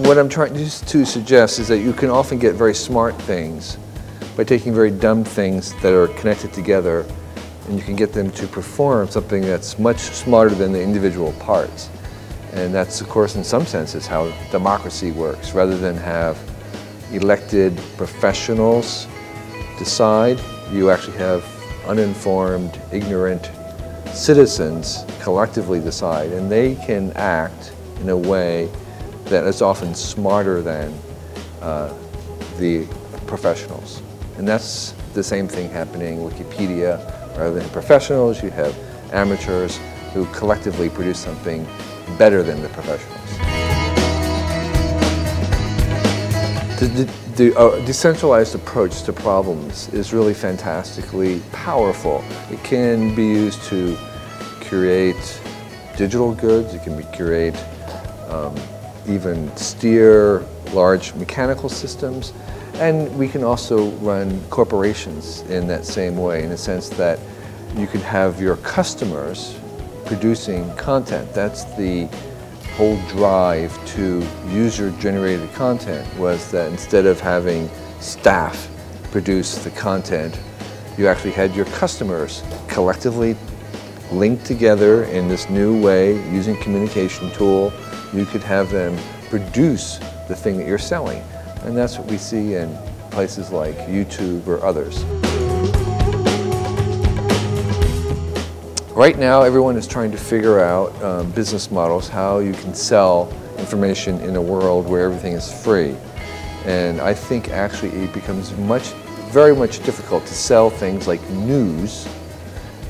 what I'm trying to suggest is that you can often get very smart things by taking very dumb things that are connected together, and you can get them to perform something that's much smarter than the individual parts. And that's, of course, in some senses how democracy works. Rather than have elected professionals decide, you actually have uninformed, ignorant citizens collectively decide, and they can act in a way that is often smarter than the professionals. And that's the same thing happening in Wikipedia. Rather than professionals, you have amateurs who collectively produce something better than the professionals. The decentralized approach to problems is really fantastically powerful. It can be used to create digital goods, it can create even steer large mechanical systems, and we can also run corporations in that same way, in the sense that you could have your customers producing content. That's the whole drive to user-generated content, was that instead of having staff produce the content, you actually had your customers collectively linked together in this new way using communication tool. You could have them produce the thing that you're selling. And that's what we see in places like YouTube or others. Right now, everyone is trying to figure out business models, how you can sell information in a world where everything is free. And I think actually it becomes very much difficult to sell things like news,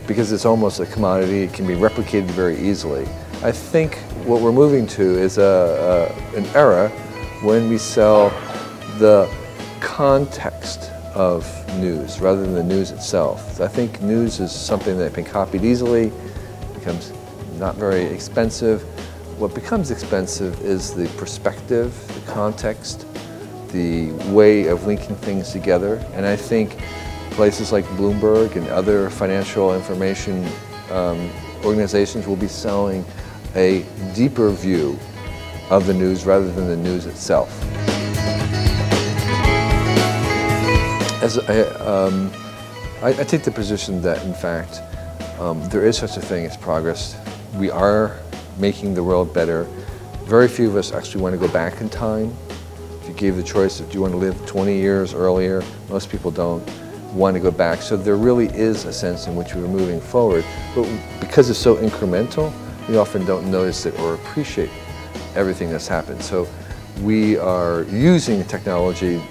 because it's almost a commodity. It can be replicated very easily. I think what we're moving to is an era when we sell the context of news rather than the news itself. I think news is something that can be copied easily, becomes not very expensive. What becomes expensive is the perspective, the context, the way of linking things together. And I think places like Bloomberg and other financial information organizations will be selling a deeper view of the news rather than the news itself. I take the position that, in fact, there is such a thing as progress. We are making the world better. Very few of us actually want to go back in time. If you gave the choice of do you want to live 20 years earlier, most people don't want to go back. So there really is a sense in which we're moving forward. But because it's so incremental, we often don't notice it or appreciate everything that's happened. So we are using technology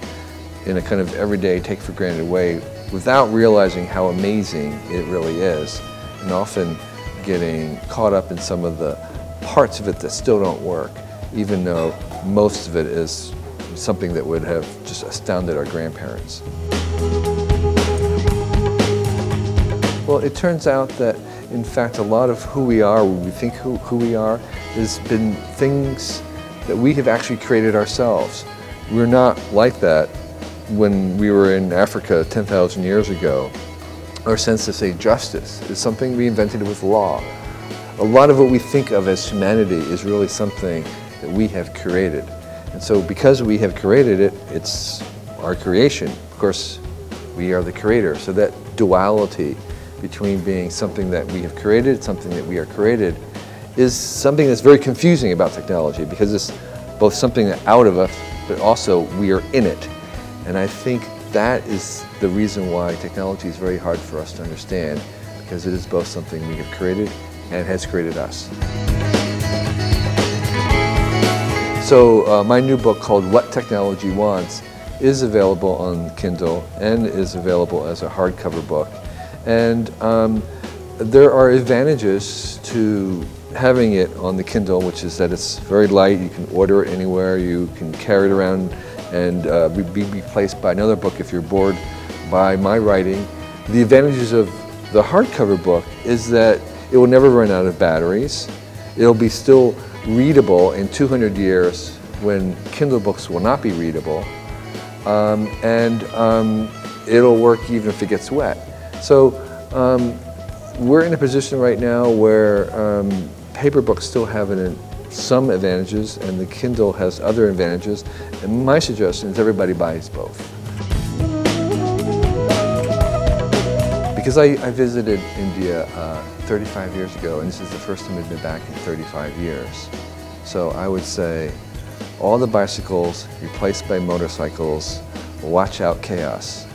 in a kind of everyday, take-for-granted way without realizing how amazing it really is, and often getting caught up in some of the parts of it that still don't work, even though most of it is something that would have just astounded our grandparents. Well, it turns out that, in fact, a lot of who we are, when we think who we are, has been things that we have actually created ourselves. We're not like that when we were in Africa 10,000 years ago. Our sense of, say, justice is something we invented with law. A lot of what we think of as humanity is really something that we have created. And so because we have created it, it's our creation. Of course, we are the creator. So that duality between being something that we have created, something that we are created, is something that's very confusing about technology, because it's both something that's out of us, but also we are in it. And I think that is the reason why technology is very hard for us to understand, because it is both something we have created and has created us. So my new book called What Technology Wants is available on Kindle and is available as a hardcover book. And there are advantages to having it on the Kindle, which is that it's very light, you can order it anywhere, you can carry it around and be replaced by another book if you're bored by my writing. The advantages of the hardcover book is that it will never run out of batteries. It'll be still readable in 200 years when Kindle books will not be readable. It'll work even if it gets wet. So we're in a position right now where paper books still have an some advantages and the Kindle has other advantages. And my suggestion is everybody buys both. Because I visited India 35 years ago, and this is the first time I've been back in 35 years. So I would say all the bicycles replaced by motorcycles, watch out chaos.